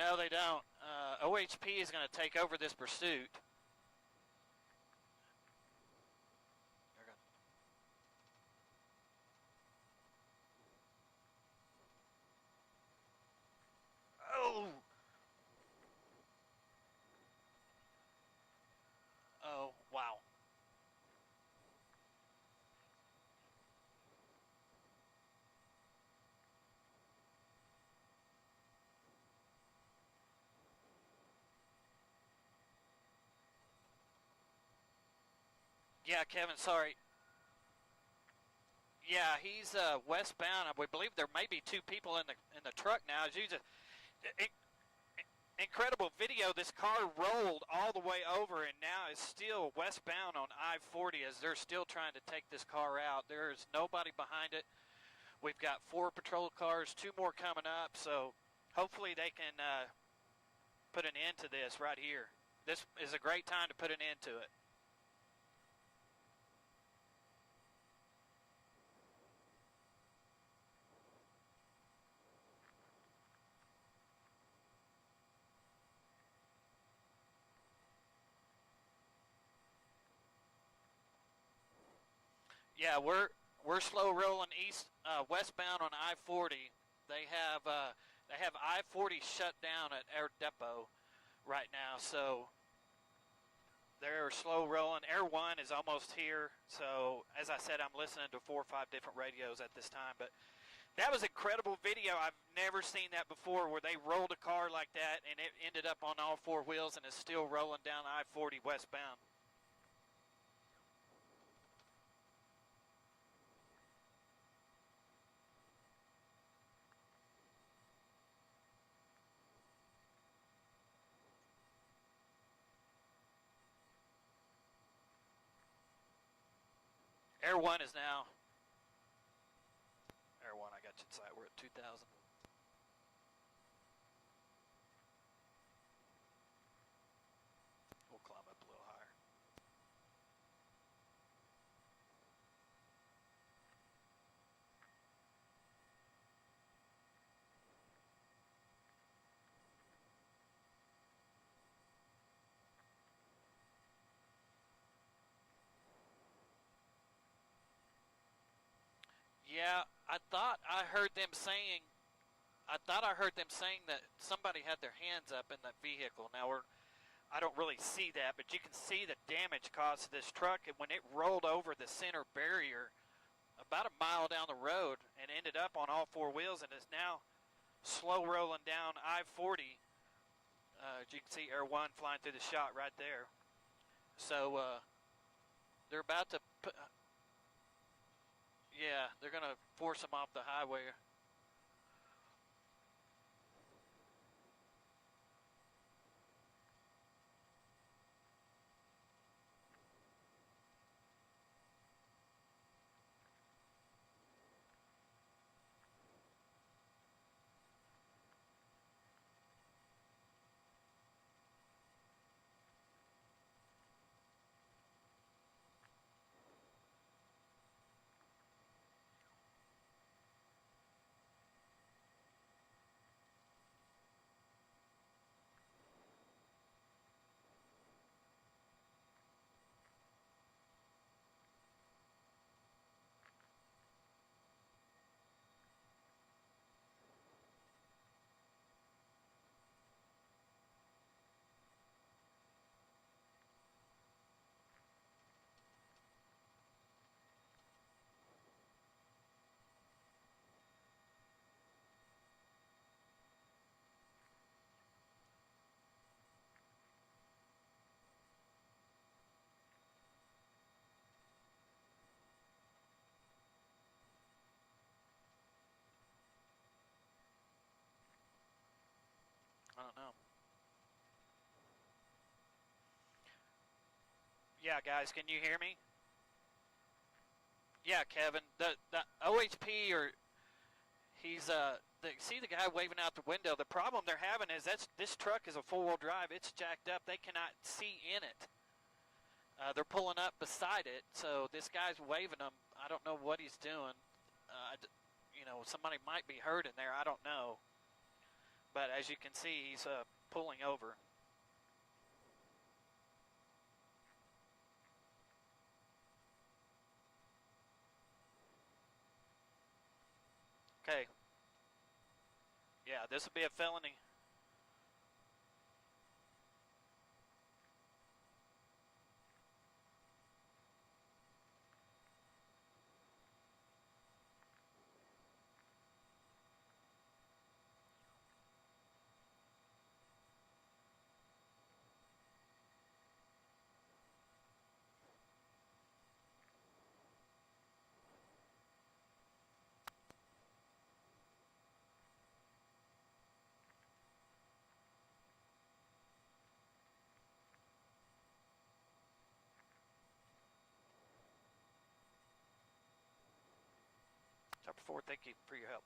No, they don't. OHP is going to take over this pursuit. They're gonna... Oh! Oh, wow. Yeah, Kevin, sorry. Yeah, he's westbound. We believe there may be two people in the truck now. As you just, incredible video. This car rolled all the way over and now is still westbound on I-40 as they're still trying to take this car out. There's nobody behind it. We've got 4 patrol cars, 2 more coming up, so hopefully they can put an end to this right here. This is a great time to put an end to it. Yeah, we're slow rolling westbound on I-40. They have I-40 shut down at Air Depot right now, so they're slow rolling. Air 1 is almost here, so as I said, I'm listening to 4 or 5 different radios at this time. But that was incredible video. I've never seen that before, where they rolled a car like that and it ended up on all 4 wheels and is still rolling down I-40 westbound. Air 1 is now. Air 1, I got you inside. We're at 2,000. We'll climb up a little higher. Yeah, I thought I heard them saying that somebody had their hands up in that vehicle. Now I don't really see that, but you can see the damage caused to this truck when it rolled over the center barrier about a mile down the road and ended up on all 4 wheels and is now slow rolling down I-40. As you can see, Air 1 flying through the shot right there. So they're about to put... Yeah, they're going to force them off the highway. I don't know. Yeah, guys, can you hear me? Yeah, Kevin. The OHP or see the guy waving out the window. The problem they're having is this truck is a 4-wheel drive. It's jacked up. They cannot see in it. They're pulling up beside it, so this guy's waving them. I don't know what he's doing. Somebody might be hurt in there. I don't know. But as you can see, he's pulling over. Okay. Yeah, this would be a felony. Chopper 4, thank you for your help.